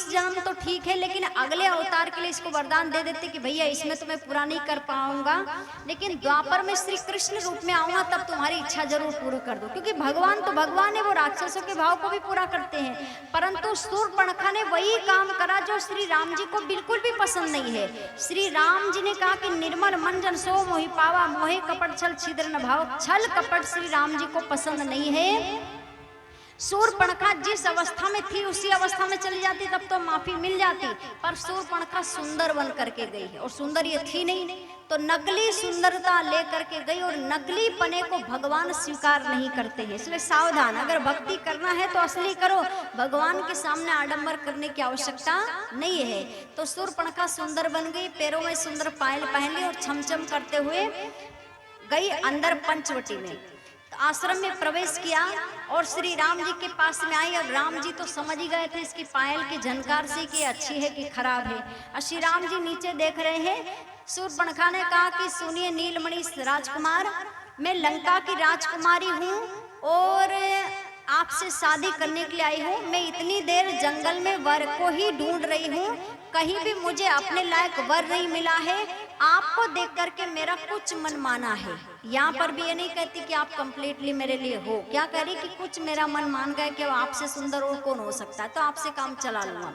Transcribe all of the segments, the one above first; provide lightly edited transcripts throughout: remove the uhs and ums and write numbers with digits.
जन्म तो ठीक है, लेकिन अगले अवतार के लिए इसको वरदान दे देते कि भैया इसमें तो मैं पूरा नहीं कर पाऊंगा, लेकिन द्वापर में श्री कृष्ण रूप में आऊंगा तब तुम्हारी इच्छा जरूर पूरी कर दो। क्योंकि भगवान तो भगवान है, वो राक्षसों के भाव को भी पूरा करते हैं। परंतु शूर्पणखा ने वही काम करा जो श्री राम जी को बिल्कुल भी पसंद नहीं है। श्री राम जी ने कहा कि निर्मल मन जन सो मोहि पावा, मोहे कपट छल छिद्र न भाव। छल कपट श्री राम जी को पसंद नहीं है। शूर्पणखा जिस अवस्था में थी उसी अवस्था में चली जाती तब तो माफी मिल जाती, पर शूर्पणखा सुंदर बन करके गई है और सुंदर ये थी नहीं, तो नकली सुंदरता लेकर के गई और नकली पने को भगवान स्वीकार नहीं करते हैं। इसलिए सावधान, अगर भक्ति करना है तो असली करो, भगवान के सामने आडंबर करने की आवश्यकता नहीं है। तो शूर्पणखा सुंदर बन गई, पैरों में सुंदर पायल पहन ली और छमछम करते हुए गई अंदर पंचवटी में। आश्रम में प्रवेश किया और श्री राम जी के पास में आई। अब राम जी तो समझ ही गए थे इसकी पायल की झनकार से कि अच्छी है कि खराब है। और श्री राम जी नीचे देख रहे हैं। शूर्पणखा ने कहा कि सुनिए नीलमणि राजकुमार, मैं लंका की राजकुमारी हूँ और आपसे शादी करने के लिए आई हूँ। मैं इतनी देर जंगल में वर को ही ढूंढ रही हूँ, कहीं भी मुझे अपने लायक वर नहीं मिला है। आपको देख करके मेरा कुछ मन माना है। यहाँ पर भी ये नहीं कहती कि आप कंप्लीटली मेरे लिए हो, क्या कह रही कि कुछ मेरा मन मान गया कि आपसे सुंदर और कौन हो सकता है, तो आपसे काम चला लूंगा।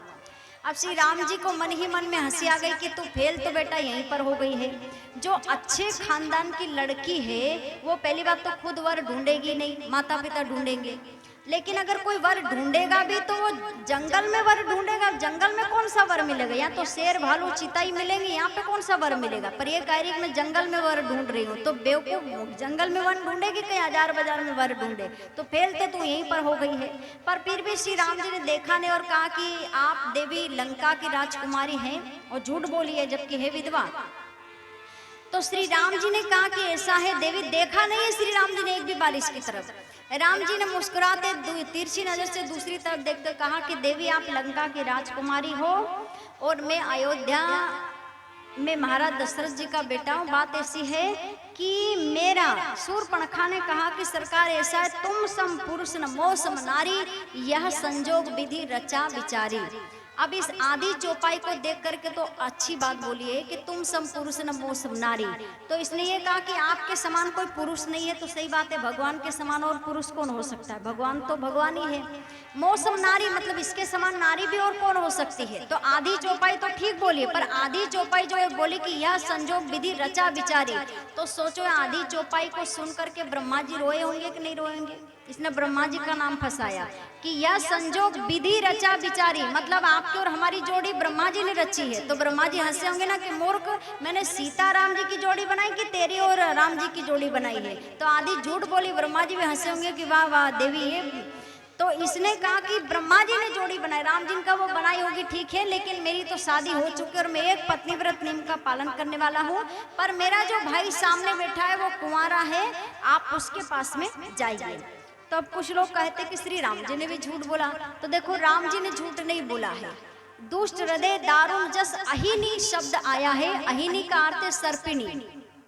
अब श्री राम जी को मन ही मन में हंसी आ गई कि तू फेल तो बेटा यहीं पर हो गई है। जो अच्छे खानदान की लड़की है वो पहली बात तो खुद वर ढूंढेगी नहीं, माता पिता ढूंढेंगे। लेकिन अगर कोई वर ढूंढेगा भी तो वो जंगल में वर ढूंढेगा। जंगल में कौन सा वर मिलेगा? यहाँ तो शेर भालू चीता ही मिलेंगे, यहाँ पे कौन सा वर मिलेगा? पर ये कह रही है मैं जंगल में वर ढूंढ रही हूँ, तो बेवकूफ जंगल में वर ढूंढेगी कहीं हजार बाजार में वर ढूंढे, तो फेलते तू यहीं पर हो गई है। पर फिर भी श्री राम जी ने देखा नहीं और कहा कि आप देवी लंका की राजकुमारी हैं और झूठ बोली है जबकि है विधवा। तो श्री राम जी ने कहा कि ऐसा है देवी, देखा नहीं है श्री राम जी ने एक भी बार इसकी तरफ। राम जी ने मुस्कुराते तिरछी नजर से दूसरी तरफ देखकर कहा कि देवी आप लंका की राजकुमारी हो और मैं अयोध्या में महाराज दशरथ जी का बेटा हूँ। बात ऐसी है कि मेरा, शूर्पणखा ने कहा कि सरकार ऐसा है, तुम सम पुरुष न मोह सम नारी, यह संजोग विधि रचा विचारी। अब इस आदि चौपाई को देख करके तो अच्छी बात बोली है कि तुम सम पुरुष न मोह सम नारी। तो इसने ये कहा कि आपके समान कोई पुरुष नहीं है, तो सही बात है, भगवान के समान और पुरुष कौन हो सकता है? भगवान तो भगवान ही है। मोह सम नारी मतलब इसके समान नारी भी और कौन हो सकती है? तो आदि चौपाई तो ठीक बोली है, पर आदि चौपाई जो है बोली कि यह संजोग विधि रचा विचारी। तो सोचो आदि चौपाई को सुन करके ब्रह्मा जी रोए होंगे कि नहीं रोए होंगे? इसने ब्रह्मा जी का नाम फंसाया कि यह संजोग विधि रचा विचारी, मतलब आपकी और हमारी जोड़ी ब्रह्मा जी ने रची है। तो ब्रह्मा जी हंसे होंगे ना कि मूर्ख, मैंने सीता राम जी की जोड़ी बनाई कि तेरी और राम जी की जोड़ी बनाई है? तो आदि झूठ बोली, ब्रह्मा जी भी हंसे होंगे कि वाह वाह देवी ये। तो इसने कहा कि ब्रह्मा जी ने जोड़ी बनाई, राम जी का वो बनाई होगी ठीक है, लेकिन मेरी तो शादी हो चुकी है और मैं एक पत्नी व्रत नियम का पालन करने वाला हूँ। पर मेरा जो भाई सामने बैठा है वो कुंवारा है, आप उसके पास में जाइए। तो अब कुछ लोग कहते कि श्री राम जी ने भी झूठ बोला। तो देखो राम जी ने झूठ नहीं बोला है। दुष्ट हृदय दारुण जस अहिनी शब्द आया है। अहिनी का अर्थ है सर्पिणी।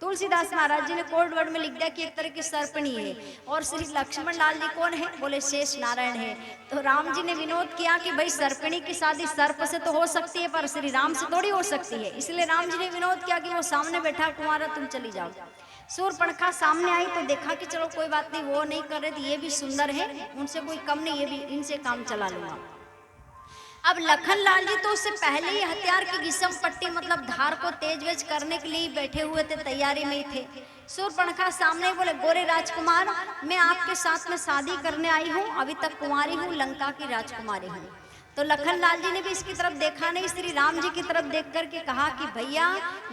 तुलसीदास महाराज जी ने कोड वर्ड में लिख दिया कि एक तरह की सर्पिणी है। और श्री लक्ष्मण लाल जी कौन है? बोले शेष नारायण है। तो राम जी ने विनोद किया कि भाई सर्पिणी की शादी सर्प से तो हो सकती है पर श्री राम से थोड़ी हो सकती है। इसलिए राम जी ने विनोद किया कि वो सामने बैठा कुंवारा, तुम चली जाओ। शूर्पणखा सामने आई तो देखा कि चलो कोई बात नहीं, वो नहीं कर रहे थे, ये भी सुंदर है, उनसे कोई कम नहीं, ये भी इनसे काम चला लूंगा। अब लखन लाल जी तो उससे पहले ही हथियार की घिसम पट्टी मतलब धार को तेज वेज करने के लिए बैठे हुए थे, तैयारी में ही थे। शूर्पणखा सामने बोले गोरे राजकुमार, मैं आपके साथ में शादी करने आई हूँ, अभी तक कुंवारी हूँ, लंका की राजकुमारी हूँ। तो लखन लाल जी ने भी इसकी तरफ देखा नहीं, श्री राम जी की तरफ देख करके कहा कि भैया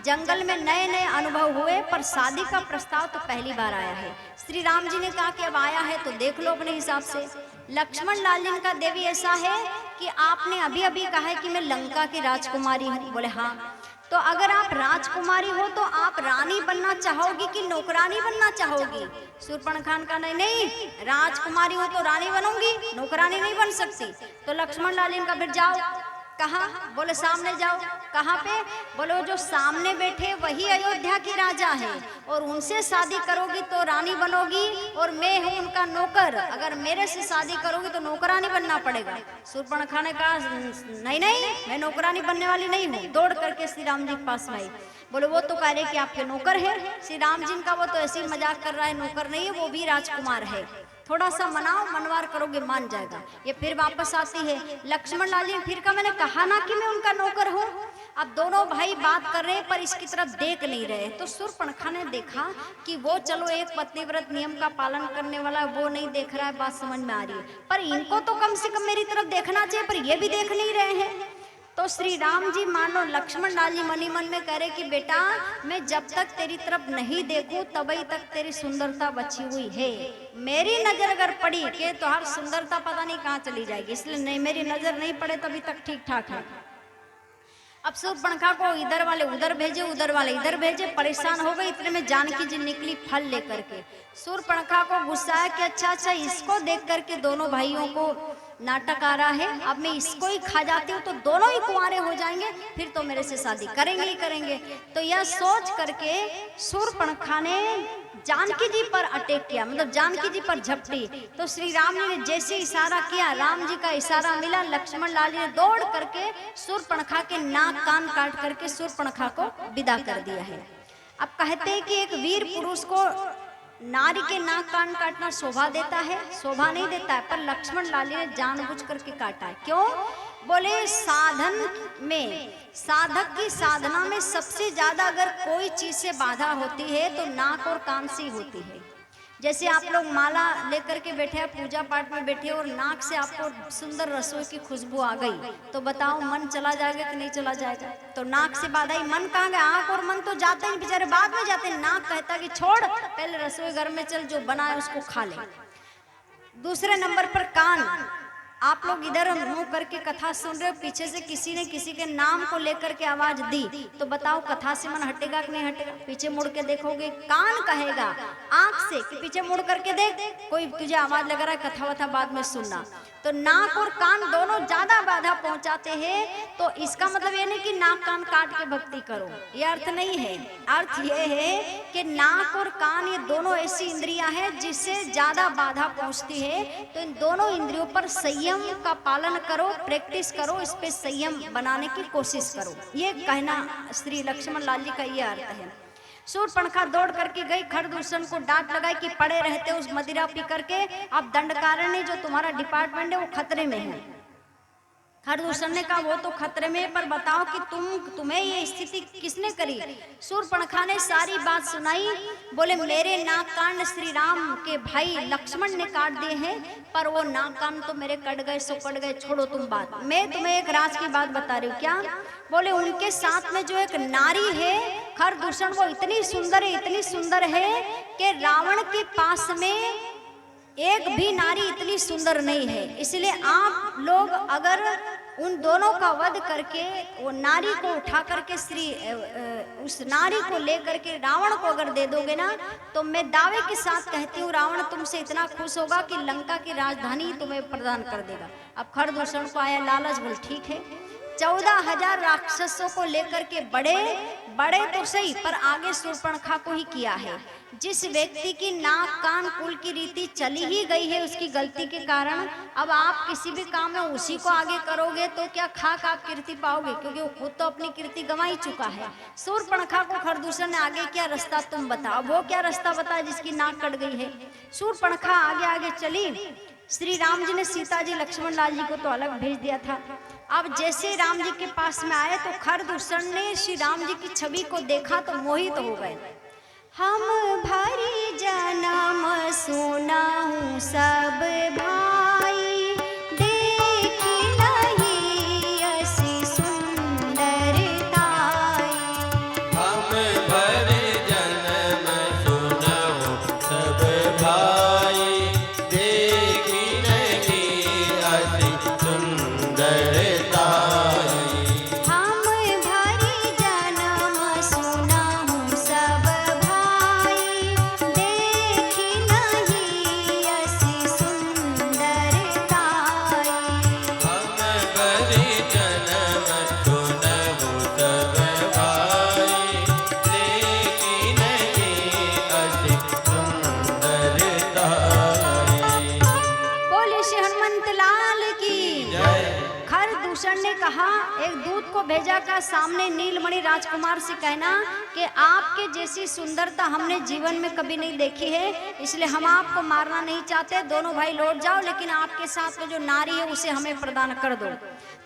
जंगल में नए नए अनुभव हुए पर शादी का प्रस्ताव तो पहली बार आया है। श्री राम जी ने कहा कि अब आया है तो देख लो अपने हिसाब से। लक्ष्मण लाल जी का देवी ऐसा है कि आपने अभी अभी कहा है कि मैं लंका की राजकुमारी हूँ। बोले हाँ, तो अगर आप राजकुमारी हो तो आप रानी बनना चाहोगी कि नौकरानी बनना चाहोगी? शूर्पणखा का नहीं नहीं, राजकुमारी हो तो रानी बनूंगी, नौकरानी नहीं बन सकती। तो लक्ष्मण लाल जी का फिर जाओ, कहाँ? बोले सामने जाओ। कहाँ पे? बोले वो जो सामने बैठे वही अयोध्या की राजा है, और उनसे शादी करोगी तो रानी बनोगी, और मैं हूँ उनका नौकर, अगर मेरे से शादी करोगी तो नौकरानी बनना पड़ेगा। शूर्पणखा ने कहा नहीं नहीं, मैं नौकरानी बनने वाली नहीं हूँ। दौड़ करके श्री राम जी के पास में आई। बोले वो तो कह रहे कि आपके नौकर है। श्री राम जी का वो तो ऐसे ही मजाक कर रहा है, नौकर नहीं है, वो भी राजकुमार है, थोड़ा सा मनाओ, मनवार करोगे मान जाएगा। ये फिर वापस आती है। लक्ष्मण लाल जी फिर कहा मैंने कहा ना कि मैं उनका नौकर हूँ। अब दोनों भाई बात कर रहे हैं पर इसकी तरफ देख नहीं रहे। तो शूर्पणखा ने देखा कि वो चलो एक पतिव्रत नियम का पालन करने वाला वो नहीं देख रहा है, बात समझ में आ रही है, पर इनको तो कम से कम मेरी तरफ देखना चाहिए, पर ये भी देख नहीं रहे हैं। तो श्री राम जी मानो लक्ष्मण लाल जी मनी मन में कह रहे कि बेटा मैं जब तक तेरी तरफ नहीं देखूं तभी तक तेरी सुंदरता बची हुई है। मेरी नजर अगर पड़ी कि तो हर सुंदरता पता नहीं कहाँ चली जाएगी, इसलिए नहीं, मेरी नजर नहीं पड़े तभी तक ठीक ठाक है। अब शूर्पणखा को इधर वाले उधर भेजे, उधर वाले इधर भेजे, परेशान हो गई। इतने में जानकी जी निकली फल लेकर के। शूर्पणखा को गुस्सा है कि अच्छा इसको देख करके दोनों भाइयों को नाटक आ रहा है, अब मैं इसको ही खा जाती हूँ तो दोनों ही कुंवारे हो जाएंगे, फिर तो मेरे से शादी करेंगे ही करेंगे। तो यह सोच करके शूर्पणखा ने जानकी जी पर अटैक किया, मतलब जानकी जी पर झपटी। तो श्री राम जी ने जैसे इशारा किया, राम जी का इशारा मिला, लक्ष्मण लाल जी ने दौड़ करके शूर्पणखा के नाक कान काट करके शूर्पणखा को विदा कर दिया है। अब कहते हैं कि एक वीर पुरुष को नारी के नाक कान काटना शोभा देता है, शोभा नहीं देता है, पर लक्ष्मण लाल जी ने जानबूझ करके काटा है। क्यों? बोले साधन में, साधक की साधना में सबसे ज्यादा अगर कोई चीज से बाधा होती है तो नाक और कान से होती है। जैसे आप लोग माला लेकर के बैठे हैं, पूजा पाठ में बैठे और नाक से आपको सुंदर रसोई की खुशबू आ गई, तो बताओ मन चला जाएगा कि नहीं चला जाएगा? तो नाक से बाधा ही, मन कहाँ गया? आंख और मन तो जाते हैं बेचारे, बाद में जाते हैं। नाक कहता कि छोड़, पहले रसोई घर में चल, जो बना है उसको खा ले। दूसरे नंबर पर कान। आप लोग इधर मुंह करके कथा सुन रहे हो, पीछे से किसी ने किसी के नाम को लेकर के आवाज दी, तो बताओ कथा से मन हटेगा कि नहीं हटेगा? पीछे मुड़ के देखोगे, कान कहेगा आंख से कि पीछे मुड़ करके देख, कोई तुझे आवाज लगा रहा है, कथा वथा बाद में सुनना। तो नाक और कान दोनों ज्यादा बाधा पहुंचाते हैं। तो इसका मतलब ये नहीं कि नाक कान काट के भक्ति करो, ये अर्थ नहीं है। अर्थ ये है कि नाक और कान ये दोनों ऐसी इंद्रियां हैं जिससे ज्यादा बाधा पहुंचती है। तो इन दोनों इंद्रियों पर संयम का पालन करो, प्रैक्टिस करो, इस पे संयम बनाने की कोशिश करो, ये कहना श्री लक्ष्मण लाल जी का ये अर्थ है। शूर्पणखा दौड़ करके गई, खरदूषण को डांट लगाई कि पड़े रहते उस मदिरा पी करके, अब दंडकारण्य जो तुम्हारा डिपार्टमेंट है वो खतरे में है। खरदूषण ने कहा वो तो खतरे में, पर बताओ कि तुम्हें ये स्थिति किसने करी? शूर्पणखा ने सारी बात सुनाई। बोले मेरे नाक कान श्री राम के भाई लक्ष्मण ने काट दिए हैं, पर वो नाक कान तो मेरे कट गए सो कट गए, छोड़ो तुम बात। मैं तुम्हें एक राज की बात बता रही हूँ। क्या? बोले उनके साथ में जो एक नारी है खरदूषण, वो इतनी सुंदर है, इतनी सुंदर है कि रावण के पास में एक भी नारी इतनी सुंदर नहीं है। इसलिए आप लोग अगर उन दोनों का वध करके वो नारी को उठा करके उस नारी को लेकर के रावण को अगर दे दोगे ना, तो मैं दावे के साथ कहती हूँ रावण तुमसे इतना खुश होगा कि लंका की राजधानी तुम्हें प्रदान कर देगा। अब खरदूषण को आया लालच, बोल ठीक है, 14,000 राक्षसों को लेकर के बड़े तो सही, पर आगे शूर्पणखा को ही किया है। जिस व्यक्ति की नाक कान कुल की रीति चली ही गई है उसकी गलती के कारण, अब आप किसी भी काम में उसी को आगे करोगे तो क्या खाक आप कीर्ति पाओगे? क्योंकि वो खुद तो अपनी कीर्ति गंवा ही चुका है। शूर्पणखा को खरदूषण ने आगे क्या रास्ता तुम बताओ, वो क्या रास्ता बताया जिसकी नाक कट गई है? शूर्पणखा आगे आगे चली। श्री राम जी ने सीता जी लक्ष्मण लाल जी को तो अलग भेज दिया था। अब जैसे राम जी के पास में आए तो खरदूषण ने श्री राम जी की छवि को देखा तो मोहित हो गए। हम भारी जन्म सुना हूँ सब भाई, देखी नहीं ऐसी सुंदरताई। हम भारी जन्म सुना हूँ सब भाई, देखी नहीं ऐसी सुंदरताई। हम भारी जन्म सुना हूँ सब भाई, देखी नहीं ऐसी सुंदरताई। दूषण ने कहा, एक दूत को भेजा का सामने नीलमणि राजकुमार से कहना कि आपके जैसी सुंदरता हमने जीवन में कभी नहीं देखी है, इसलिए हम आपको मारना नहीं चाहते, दोनों भाई लौट जाओ, लेकिन आपके साथ में जो नारी है उसे हमें प्रदान कर दो।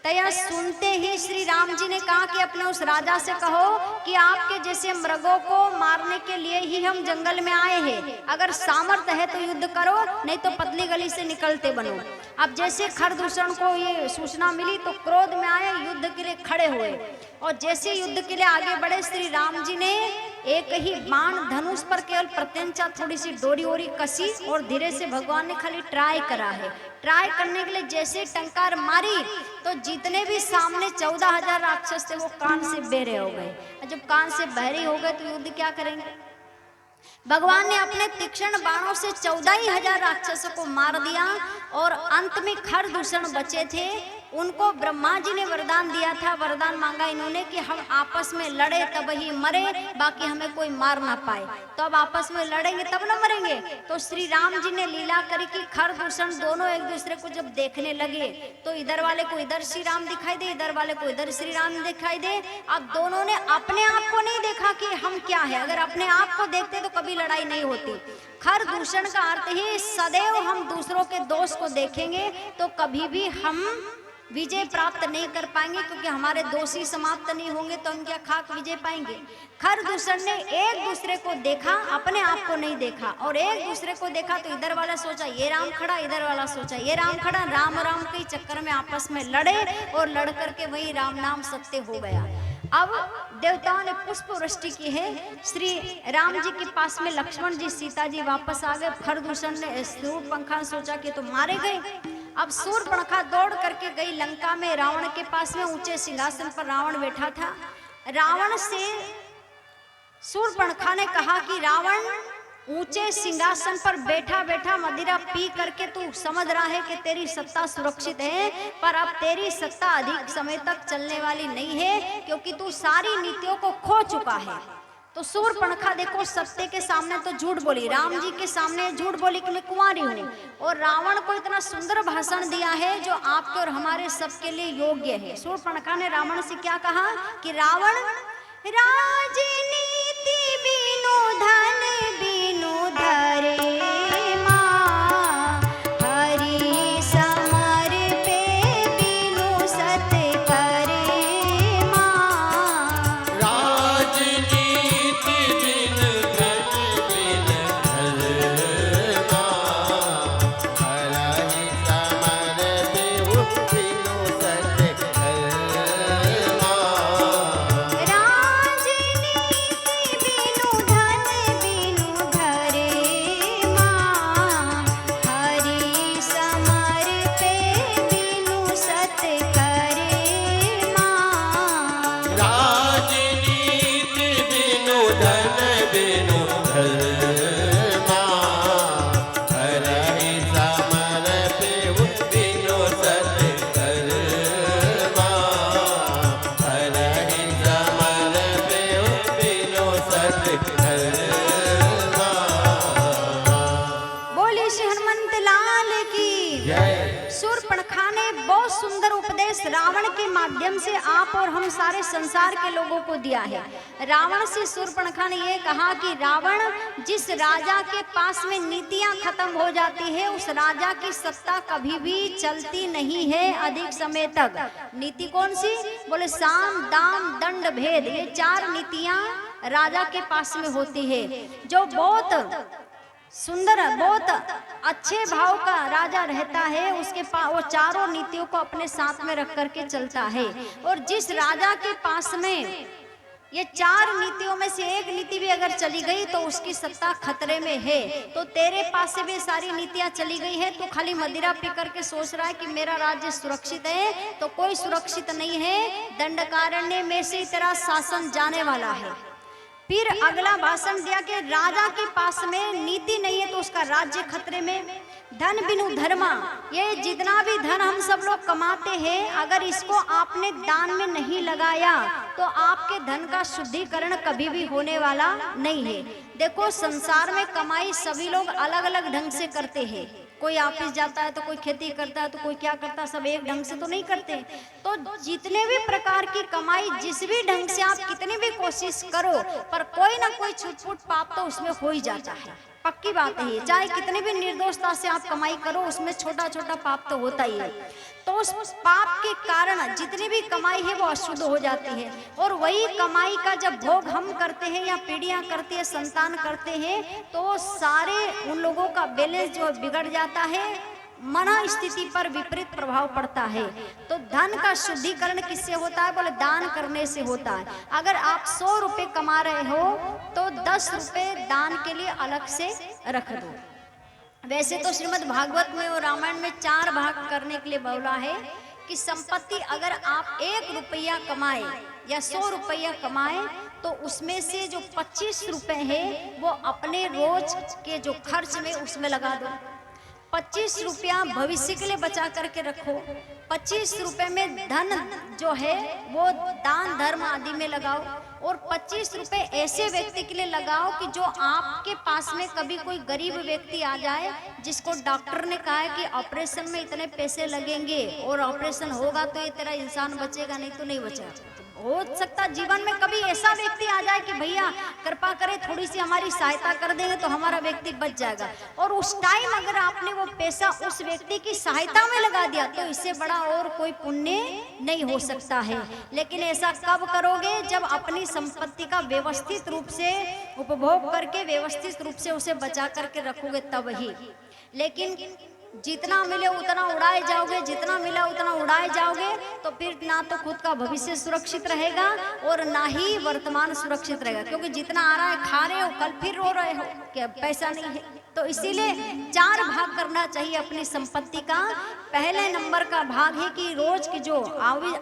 तया सुनते ही श्री राम जी ने कहा कि अपने उस राजा से कहो कि आपके जैसे मृगों को मारने के लिए ही हम जंगल में आए हैं, अगर सामर्थ्य है तो युद्ध करो, नहीं तो पतली गली से निकलते बनो। अब जैसे खरदूषण को ये सूचना मिली तो क्रोध में आए, युद्ध के लिए खड़े हुए, और जैसे युद्ध के लिए आगे बढ़े श्री राम जी ने एक ही बाण धनुष पर केवल प्रत्यंचा थोड़ी सी डोरी ओरी कसी और धीरे से भगवान ने खाली ट्राई करा है। ट्राई करने के लिए जैसे टंकार मारी तो जितने भी सामने 14,000 राक्षस थे वो कान से बहरे हो गए। जब कान से बहरे हो गए तो युद्ध क्या करेंगे? भगवान ने अपने तीक्ष्ण बाणों से 14,000 राक्षसों को मार दिया और अंत में खरदूषण बचे थे, उनको ब्रह्मा जी ने वरदान दिया था। वरदान मांगा इन्होंने कि हम आपस में लड़े तब ही मरे, बाकी हमें कोई मार ना पाए। तो अब आपस में लड़ेंगे तब ना मरेंगे। तो श्री राम जी ने लीला करी कि खरदूषण दोनों एक दूसरे को जब देखने लगे तो इधर वाले को इधर श्री राम दिखाई दे, इधर वाले को इधर श्री राम दिखाई दे। अब दोनों ने अपने आप को नहीं देखा कि हम क्या है, अगर अपने आप को देखते तो कभी लड़ाई नहीं होती। खरदूषण का अर्थ ही सदैव हम दूसरों के दोष को देखेंगे तो कभी भी हम विजय प्राप्त नहीं कर पाएंगे, क्योंकि हमारे दोष ही समाप्त नहीं होंगे तो हम क्या खाक विजय पाएंगे। खरदूषण ने एक दूसरे को देखा, अपने आप को नहीं देखा, और एक दूसरे को देखा तो इधर वाला सोचा ये राम खड़ा, इधर वाला सोचा ये राम खड़ा, राम राम के चक्कर में आपस में लड़े और लड़ करके वही राम नाम सत्य हो गया। अब देवताओं ने पुष्प वृष्टि की है। श्री राम जी के पास में लक्ष्मण जी सीता जी वापस आ गए। खरदूषण ने शूर्पणखा सोचा कि तो मारे गए। अब शूर्पणखा दौड़ करके गई लंका में, रावण के पास में ऊंचे सिंहासन पर रावण बैठा था। रावण से शूर्पणखा ने कहा कि रावण, ऊंचे सिंहासन पर बैठा बैठा मदिरा पी करके तू समझ रहा है कि तेरी सत्ता सुरक्षित है, पर अब तेरी सत्ता अधिक समय तक चलने वाली नहीं है, क्योंकि तू सारी नीतियों को खो चुका है। तो शूर्पणखा देखो सत्य के सामने तो झूठ बोली, राम जी के सामने झूठ बोली कि मैं कुंवारी हूँ, और रावण को इतना सुंदर भाषण दिया है जो आपके और हमारे सबके लिए योग्य है। शूर्पणखा ने रावण से क्या कहा कि रावण, राजनीति बिनु धन बिनु धरे माँ, हरि समर पे बिनु सत करे माँ। राजनीति बिन धन बिन धर माँ, हरि समर बेहु बिनु सत कर माँ। राजनीति बिनु धन बिनु धरे माँ, हरि समर पे बिनु सत करे माँ। राजनीति बिनु धन बिनु धर माँ, हरि समर बेहु बिनु सत कर माँ, हरि समर बेहु बिनु सत कर माँ। बोली श्री हनुमंत लाल की जय। शूर्पणखा ने बहुत सुंदर उपदेश रावण के माध्यम से आप और हम सारे संसार के लोगों को दिया है। रावण से शूर्पणखा ने यह कहा कि रावण, जिस राजा के पास में नीतियां खत्म हो जाती है उस राजा की सत्ता कभी भी चलती नहीं है अधिक समय तक। नीति कौन सी? बोले साम दाम दंड भेद, ये 4 नीतियां राजा के पास में होती है। जो बहुत सुंदर, बहुत अच्छे भाव का राजा रहता है उसके पास वो चारों नीतियों को अपने साथ में रख करके चलता है। और जिस राजा के पास में ये 4 नीतियों में से एक नीति भी अगर चली गई तो उसकी सत्ता खतरे में है। तो तेरे पास से भी सारी नीतियां चली गई है, तो खाली मदिरा पी करके सोच रहा है कि मेरा राज्य सुरक्षित है, तो कोई सुरक्षित नहीं है। दंडकारण्य में से तेरा शासन जाने वाला है। फिर अगला भाषण दिया कि राजा के पास में नीति नहीं है तो उसका राज्य खतरे में। धन बिनु धर्मा, ये जितना भी धन हम सब लोग कमाते हैं अगर इसको आपने दान में नहीं लगाया तो आपके धन का शुद्धिकरण कभी भी होने वाला नहीं है। देखो संसार में कमाई सभी लोग अलग अलग ढंग से करते हैं। कोई ऑफिस जाता है तो कोई खेती करता है तो कोई क्या करता है, सब एक ढंग से तो नहीं करते। तो जितने भी प्रकार की कमाई जिस भी ढंग से आप कितनी भी कोशिश करो, पर कोई ना कोई छुटपुट पाप तो उसमें हो ही जाता है, पक्की बात है। चाहे कितनी भी निर्दोषता से आप कमाई करो, उसमें छोटा छोटा पाप तो होता ही है। तो उस पाप के कारण जितनी भी कमाई है वो अशुद्ध हो जाती है, और वही कमाई का जब भोग हम करते हैं या पीढ़ियां करती है, संतान करते हैं, तो सारे उन लोगों का बैलेंस जो बिगड़ जाता है, मन स्थिति पर विपरीत प्रभाव पड़ता है। तो धन का शुद्धिकरण किससे होता है? बोले दान करने से होता है। अगर आप 100 रुपए कमा रहे हो तो 10 रुपए दान के लिए अलग से रख दो। वैसे तो श्रीमद् भागवत में और रामायण में 4 भाग करने के लिए बोला है कि संपत्ति अगर आप 1 रुपया कमाए या 100 रुपया कमाए तो उसमें से जो 25 रुपए है वो अपने रोज के जो खर्च में उसमें लगा दो। 25 रुपया भविष्य के लिए बचा करके रखो। 25 रुपए में धन जो है वो दान धर्म आदि में लगाओ, और 25 रुपए ऐसे व्यक्ति के लिए लगाओ कि जो आपके पास में कभी कोई गरीब व्यक्ति आ जाए जिसको डॉक्टर ने कहा है कि ऑपरेशन में इतने पैसे लगेंगे और ऑपरेशन होगा तो ये तेरा इंसान बचेगा, नहीं तो नहीं बचेगा। हो सकता जीवन में कभी ऐसा व्यक्ति आ जाए कि भैया कृपा करे थोड़ी सी हमारी सहायता कर देंगे तो हमारा व्यक्ति बच जाएगा, और उस टाइम अगर आपने वो पैसा उस व्यक्ति की सहायता में लगा दिया तो इससे बड़ा और कोई पुण्य नहीं हो सकता है। लेकिन ऐसा कब करोगे? जब अपनी संपत्ति का व्यवस्थित रूप से उपभोग करके व्यवस्थित रूप से उसे बचा करके रखोगे तब ही। लेकिन जितना मिले उतना उड़ाए जाओगे, जितना मिला उतना उड़ाए जाओगे, तो फिर ना तो खुद का भविष्य सुरक्षित रहेगा और ना ही वर्तमान सुरक्षित रहेगा, क्योंकि जितना आ रहा है खा रहे हो, कल फिर रो रहे हो कि पैसा नहीं है। तो इसीलिए 4 भाग करना चाहिए अपनी संपत्ति का। पहले नंबर का भाग है कि रोज की जो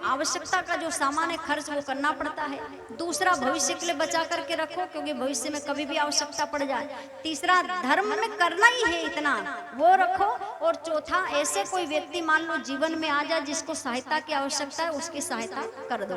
आवश्यकता का जो सामान है खर्च वो करना पड़ता है। दूसरा, भविष्य के लिए बचा करके रखो क्योंकि भविष्य में कभी भी आवश्यकता पड़ जाए। तीसरा, धर्म में करना ही है इतना, वो रखो। और चौथा, ऐसे कोई व्यक्ति मान लो जीवन में आ जाए जिसको सहायता की आवश्यकता है, उसकी सहायता कर दो।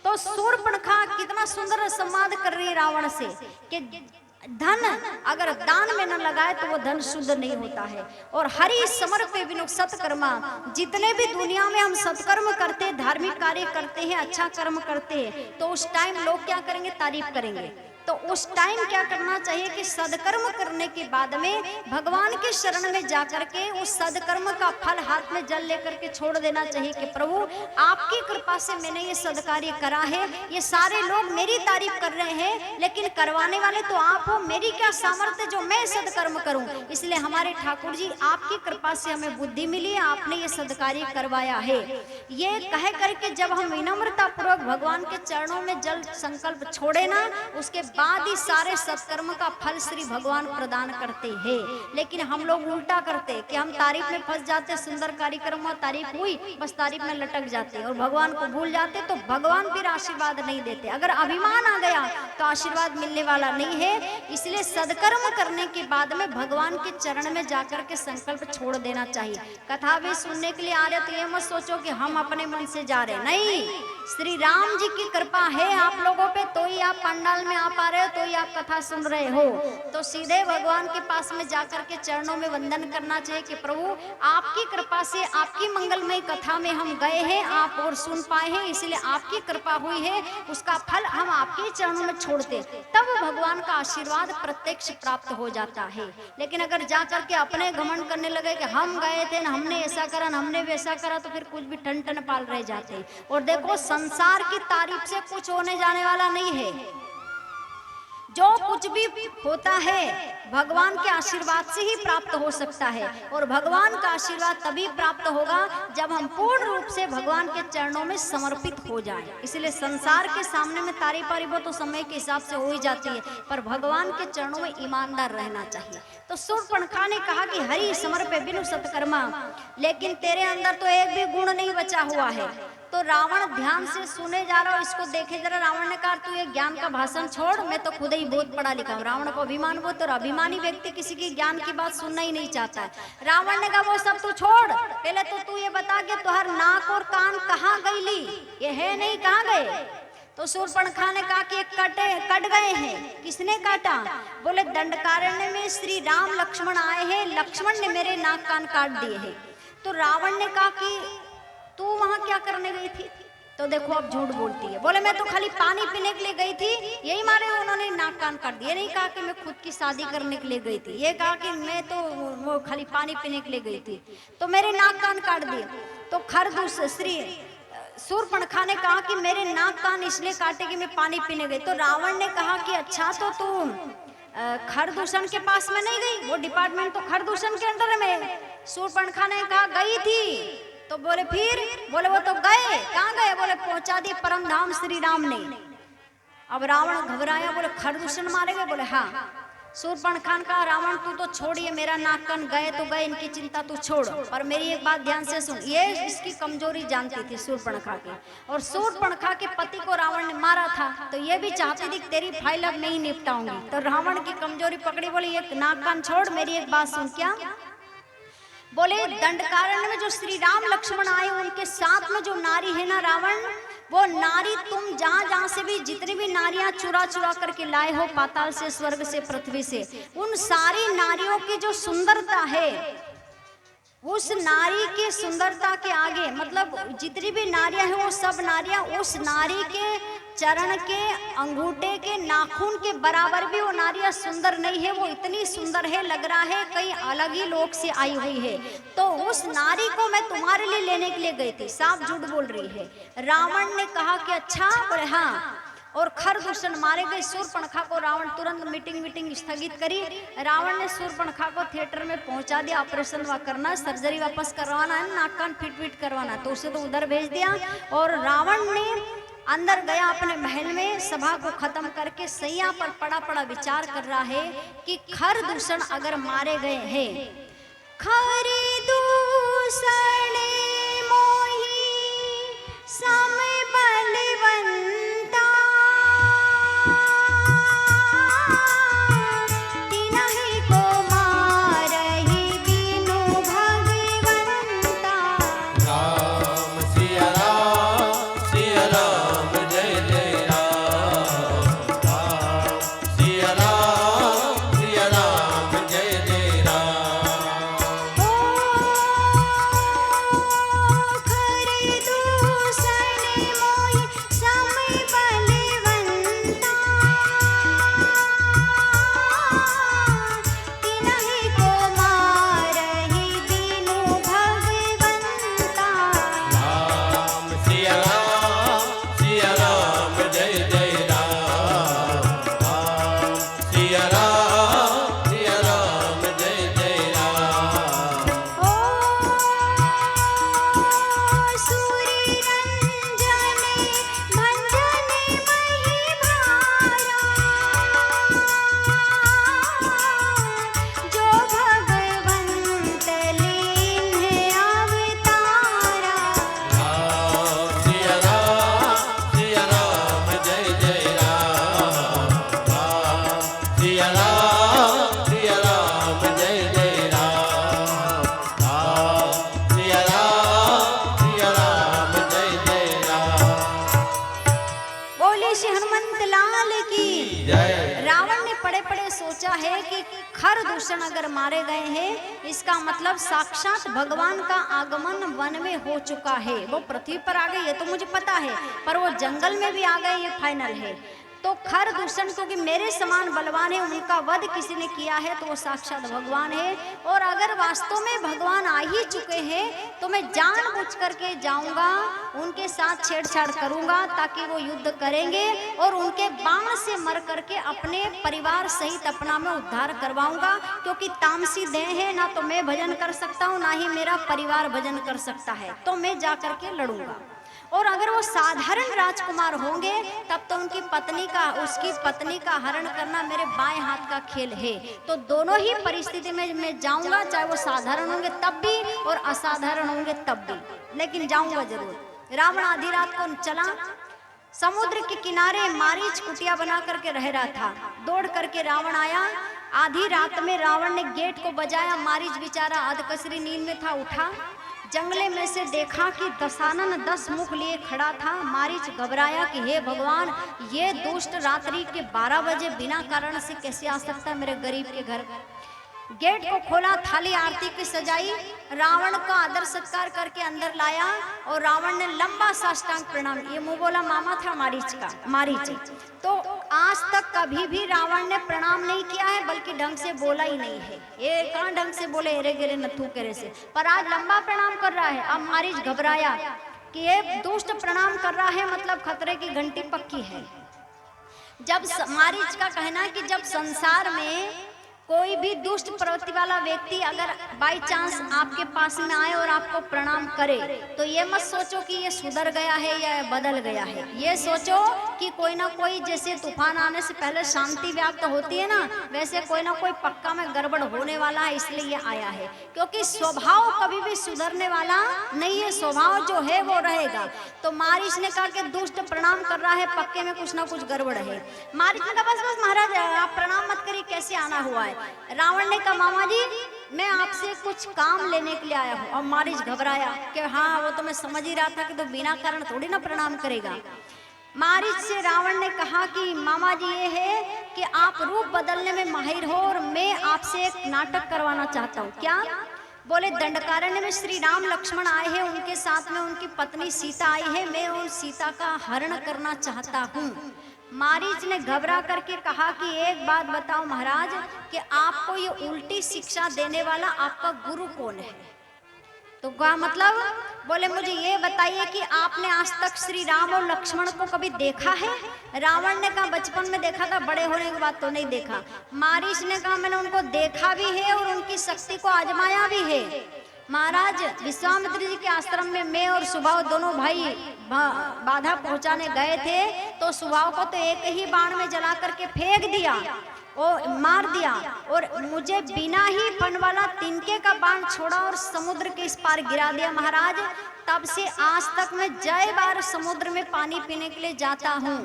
तो शूर्पणखा कितना सुंदर संवाद कर रही है रावण से कि धन अगर दान में न लगाए तो वो धन शुद्ध नहीं होता है। और हरि समर्पे बिनु सत्कर्मा, जितने भी दुनिया में हम सत्कर्म करते हैं, धार्मिक कार्य करते हैं, अच्छा कर्म करते हैं, तो उस टाइम लोग क्या करेंगे? तारीफ करेंगे। तो उस टाइम क्या करना चाहिए कि सदकर्म करने के बाद में भगवान के शरण में जाकर के उस सदकर्म का फल हाथ में जल लेकर के छोड़ देना चाहिए कि प्रभु आपकी कृपा से मैंने ये सदकार्य करा है, ये सारे लोग मेरी तारीफ कर रहे हैं, लेकिन करवाने वाले तो आप हो, मेरी क्या सामर्थ्य जो मैं सदकर्म करूं। इसलिए हमारे ठाकुर जी आपकी कृपा से हमें बुद्धि मिली, आपने ये सदकार्य करवाया है। ये कह करके जब हम विनम्रता पूर्वक भगवान के चरणों में जल संकल्प छोड़े ना, उसके बाद ही सारे सत्कर्म का फल श्री भगवान प्रदान करते हैं। लेकिन हम लोग उल्टा करते कि हम तारीफ में फंस जाते, सुंदर कार्यक्रम और तारीफ हुई, बस तारीफ में लटक जाते और भगवान को भूल जाते, तो भगवान फिर आशीर्वाद नहीं देते। अगर अभिमान आ गया तो आशीर्वाद मिलने वाला नहीं है। इसलिए सदकर्म करने के बाद में भगवान के चरण में जाकर के संकल्प छोड़ देना चाहिए। कथा भी सुनने के लिए आ रहे तो ये मत सोचो कि हम अपने मन से जा रहे, नहीं, श्री राम जी की कृपा है आप लोगों पे, तो ही आप पंडाल में आ पा रहे हो, तो ही आप कथा सुन रहे हो। तो सीधे भगवान के पास में जाकर के चरणों में वंदन करना चाहिए कि प्रभु आपकी कृपा से आपकी मंगलमय कथा में हम गए हैं, आप और सुन पाए हैं, इसलिए आपकी कृपा हुई है, उसका फल हम आपके चरणों में छोड़ते, तब भगवान का आशीर्वाद प्रत्यक्ष प्राप्त हो जाता है। लेकिन अगर जाकर के अपने घमंड करने लगे कि हम गए थे, हमने ऐसा करा, हमने वैसा करा, तो फिर कुछ भी टन टन पाल रह जाते। और देखो, संसार की तारीफ से कुछ होने जाने वाला नहीं है। जो कुछ भी होता है भगवान के आशीर्वाद से ही प्राप्त हो सकता है, और भगवान का आशीर्वाद तभी प्राप्त होगा जब हम पूर्ण रूप से भगवान के चरणों में समर्पित हो जाएं। इसलिए संसार के सामने में तारीफ वो तो समय के हिसाब से हो ही जाती है, पर भगवान के चरणों में ईमानदार रहना चाहिए। तो शूर्पणखा ने कहा कि हरि समर्पे बिनु सत्कर्मा, लेकिन तेरे अंदर तो एक भी गुण नहीं बचा हुआ है। तो रावण ध्यान से सुने जा रहा हो, इसको देखे जरा। रावण ने कहा तू ये ज्ञान का भाषण छोड़, मैं तो खुद ही बहुत पढ़ा लिखा हूँ। रावण को अभिमान बहुत, और अभिमानी व्यक्ति किसी की ज्ञान की बात सुनना ही नहीं चाहता है। रावण ने कहा वो सब तू छोड़, पहले तो तू ये बता कि तुहार नाक और कान कहाँ गईली, ये है नहीं, कहाँ गए? तो शूर्पणखा ने कहा कि ये कट गए हैं। किसने काटा? बोले दंडकारण्य में श्री राम लक्ष्मण आए हैं, लक्ष्मण ने मेरे नाक कान काट दिए हैं। तो रावण ने कहा कि तू वहां क्या करने गई थी? तो देखो अब झूठ बोलती है। बोले मैं तो खाली पानी पीने के लिए गई थी, यही मारे उन्होंने नाक कान काट दिए। नहीं कहा कि मैं खुद की शादी करने के लिए गई थी, ये कहा कि मैं तो वो खाली पानी पीने के लिए गई थी, तो मेरे नाक कान काट दिए। तो खरदूष श्री शूर्पणखा ने कहा कि मेरे नाक कान इसलिए काटे कि मैं पानी पीने गई। तो रावण ने कहा कि अच्छा तो तू खरदूषण के पास में नहीं गई, वो डिपार्टमेंट तो खरदूषण के अंदर में है। शूर्पणखा ने कहा गई थी। तो बोले फिर? बोले वो तो गए। कहाँ गए? बोले पहुंचा दिए परम धाम श्री राम ने। अब रावण घबराया, बोले खरदूषण मारे गए? बोले हाँ। शूर्पणखा ने कहा रावण तू तो छोड़िए, मेरा नाक कान गए तो गए, इनकी चिंता तू छोड़, और मेरी एक बात ध्यान से सुन। ये इसकी कमजोरी जानती थी शूर्पणखा की, और शूर्पणखा के पति को रावण ने मारा था, तो ये भी चाहती थी तेरी फाइल अब नहीं निपटाऊंगी। तो रावण की कमजोरी पकड़ी, बोली एक नाक कान छोड़, मेरी एक बात सुन। क्या? बोले दंडकारण्य में जो श्री राम लक्ष्मण आए उनके साथ में जो नारी है ना रावण, वो नारी तुम जहां जहां से भी जितनी भी नारियां चुरा चुरा करके लाए हो पाताल से, स्वर्ग से, पृथ्वी से, उन सारी नारियों की जो सुंदरता है, उस नारी की सुंदरता के आगे, मतलब जितनी भी नारियां हैं वो सब नारियां उस नारी के चरण के अंगूठे के नाखून के बराबर भी वो नारियां सुंदर नहीं है। वो इतनी सुंदर है, लग रहा है कहीं अलग ही लोक से आई हुई है। तो उस नारी को मैं तुम्हारे लिए लेने के लिए गई थी। साफ झूठ बोल रही है। रावण ने कहा कि अच्छा? बोले हाँ। और खरदूषण मारे गए। शूर्पणखा को रावण तुरंत मीटिंग स्थगित करी। रावण ने शूर्पणखा को थिएटर में पहुंचा दिया। ऑपरेशन करना, सर्जरी वापस करवाना है, नाक कान फिट करवाना, तो उसे तो उधर भेज दिया। और रावण ने अंदर गया अपने महल में, सभा को खत्म करके सैया पर पड़ा विचार कर रहा है कि खरदूषण अगर मारे गए हैं, खरदूषण मोही सम बलवंता, तिनहि को मारहि बिनु भगवंता। राम सिया राम जय जय राम। राम सिया राम जय जय राम। ओ खरदूषण मोहि सम बलवंता, तिनहि को मारहि बिनु भगवंता। राम सिया राम जय जय राम। राम सिया राम जय जय राम। ओ सूर्य रंजन भंजन मही भारा, जो भगवंत लीन्हे अवतारा। राम सिया राम जय जय राम। राम सिया राम जय जय राम। राम सिया राम जय जय राम। बोले श्री हनुमंत लाल की जय। रावण ने पड़े पड़े सोचा है कि खरदूषण अगर मारे गए हैं, इसका मतलब साक्षात भगवान का आगमन वन में हो चुका है। वो पृथ्वी पर आ गए ये तो मुझे पता है, पर वो जंगल में भी आ गए ये फाइनल है। तो खरदूषण क्योंकि मेरे समान बलवान है, उनका वध किसी ने किया है तो वो साक्षात भगवान है। और अगर वास्तव में भगवान आ ही चुके हैं तो मैं जानबूझ करके जाऊंगा, उनके साथ छेड़छाड़ करूंगा ताकि वो युद्ध करेंगे और उनके बाण से मर करके अपने परिवार सहित अपना मैं उद्धार करवाऊंगा। क्योंकि तामसी देह है, ना तो मैं भजन कर सकता हूँ ना ही मेरा परिवार भजन कर सकता है, तो मैं जा करके लड़ूंगा। और अगर वो साधारण राजकुमार होंगे तब तो उसकी पत्नी का हरण करना मेरे बाएं हाथ का खेल है। तो दोनों ही परिस्थिति में मैं जाऊंगा, चाहे वो साधारण होंगे तब भी और असाधारण होंगे तब भी, लेकिन जाऊंगा जरूर। रावण आधी रात को चला, समुद्र के किनारे मारीच कुटिया बना करके रह रहा था। दौड़ करके रावण आया। आधी रात में रावण ने गेट को बजाया। मारीच बेचारा अधकसरी नींद में था, उठा, जंगले में से देखा कि दशानन 10 मुख लिए खड़ा था। मारीच घबराया कि हे भगवान, ये दुष्ट रात्रि के 12 बजे बिना कारण से कैसे आ सकता है मेरे गरीब के घर। गेट को खोला, थाली आरती की सजाई, रावण का आदर सत्कार करके अंदर लाया और रावण ने लंबा साष्टांग प्रणाम। ये मुंह बोला मामा था मारीच का, मारीच। तो आज तक कभी भी रावण ने प्रणाम नहीं किया है, बल्कि ढंग से बोला ही नहीं है। ये कहाँ ढंग से बोले, एरे गिरे नथु करे से, पर आज लंबा प्रणाम कर रहा है। अब मारीच घबराया कि ये दुष्ट प्रणाम कर रहा है, मतलब खतरे की घंटी पक्की है। जब मारीच का कहना है कि जब संसार में कोई भी दुष्ट प्रवृत्ति वाला व्यक्ति अगर बाई चांस आपके पास में आए और आपको प्रणाम करे, तो ये मत सोचो कि ये सुधर गया है या बदल गया है। ये सोचो कि कोई ना कोई, जैसे तूफान आने से पहले शांति व्याप्त होती है ना, वैसे कोई ना कोई पक्का में गड़बड़ होने वाला है, इसलिए ये आया है। क्योंकि स्वभाव कभी भी सुधरने वाला नहीं है, स्वभाव जो है वो रहेगा। तो मारीच ने कहा कि दुष्ट प्रणाम कर रहा है, पक्के में कुछ ना कुछ गड़बड़ है। मारीच ने कहा बस बस महाराज आप प्रणाम मत करिए, कैसे आना हुआ है। रावण ने कहा मामा जी मैं आपसे कुछ काम लेने के लिए आया हूँ। और मारीच घबराया कि हाँ वो तो मैं समझ ही रहा था कि तो बिना कारण थोड़ी ना प्रणाम करेगा। मारीच से रावण ने कहा कि मामा जी ये है कि आप रूप बदलने में माहिर हो और मैं आपसे एक नाटक करवाना चाहता हूँ। क्या? बोले दंडकारण्य में श्री राम लक्ष्मण आए हैं, उनके साथ में उनकी पत्नी सीता आई है, मैं उन सीता का हरण करना चाहता हूँ। मारीच ने घबरा करके कहा कि एक बात बताओ महाराज कि आपको ये उल्टी शिक्षा देने वाला आपका गुरु कौन है? तो क्या मतलब? बोले मुझे ये बताइए कि आपने आज तक श्री राम और लक्ष्मण को कभी देखा है? रावण ने कहा बचपन में देखा था, बड़े होने के बाद तो नहीं देखा। मारीच ने कहा मैंने उनको देखा भी है और उनकी शक्ति को आजमाया भी है। महाराज विश्वामित्र जी के आश्रम में मैं और सुभाव दोनों भाई बाधा पहुंचाने गए थे, तो सुभाव को तो एक ही बाण में जला करके फेंक दिया और मार दिया, और मुझे बिना ही फन वाला तिनके का बाण छोड़ा और समुद्र के इस पार गिरा दिया। महाराज तब से आज तक मैं जय बार समुद्र में पानी पीने के लिए जाता हूँ,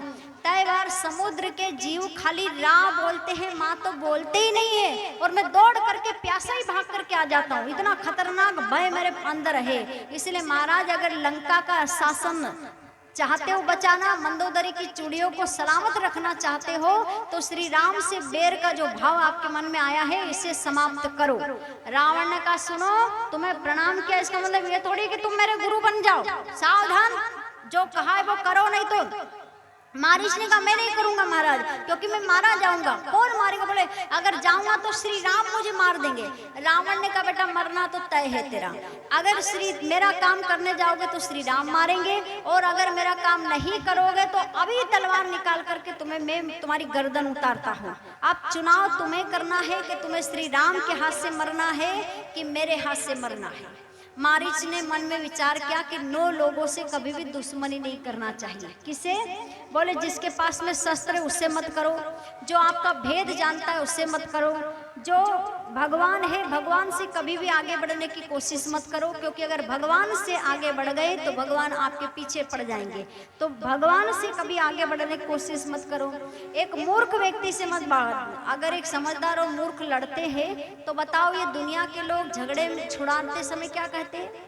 तय बार समुद्र के जीव खाली रा बोलते हैं, माँ तो बोलते ही नहीं है, और मैं दौड़ करके प्यासा ही भाग करके आ जाता हूँ। इतना खतरनाक भय मेरे अंदर है। इसलिए महाराज अगर लंका का शासन चाहते हो बचाना, मंदोदरी की चूड़ियों को सलामत रखना चाहते हो, तो श्री राम से बैर का जो भाव आपके मन में आया है इसे समाप्त करो। रावण ने कहा सुनो, तुम्हें प्रणाम किया इसका मतलब ये थोड़ी कि तुम मेरे गुरु बन जाओ, सावधान, जो कहा है वो करो, नहीं तो। मारीच ने कहा मैं नहीं करूंगा महाराज, क्योंकि मैं मारा जाऊंगा। कौन मारेगा? बोले अगर जाऊंगा तो श्री राम मुझे मार देंगे। रावण ने कहा बेटा मरना तो तय है तेरा, अगर मेरा काम करने जाओगे तो श्री राम मारेंगे, और अगर मेरा काम नहीं करोगे तो अभी तलवार निकाल करके मैं तुम्हारी गर्दन उतारता हूँ। अब चुनाव तुम्हें करना है कि तुम्हें श्री राम के हाथ से मरना है कि मेरे हाथ से मरना है। मारीच ने मन में विचार किया कि 9 लोगों से कभी भी दुश्मनी नहीं करना चाहिए। किसे? बोले जिसके पास में शस्त्र है उससे मत करो, जो आपका भेद जानता है उससे मत करो, जो भगवान है भगवान से कभी भी आगे बढ़ने की कोशिश मत करो, क्योंकि अगर भगवान से आगे बढ़ गए तो भगवान आपके पीछे पड़ जाएंगे। तो भगवान से कभी आगे बढ़ने की कोशिश मत करो। एक मूर्ख व्यक्ति से मत बात। अगर एक समझदार और मूर्ख लड़ते हैं तो बताओ ये दुनिया के लोग झगड़े में छुड़ाते समय क्या कहते हैं?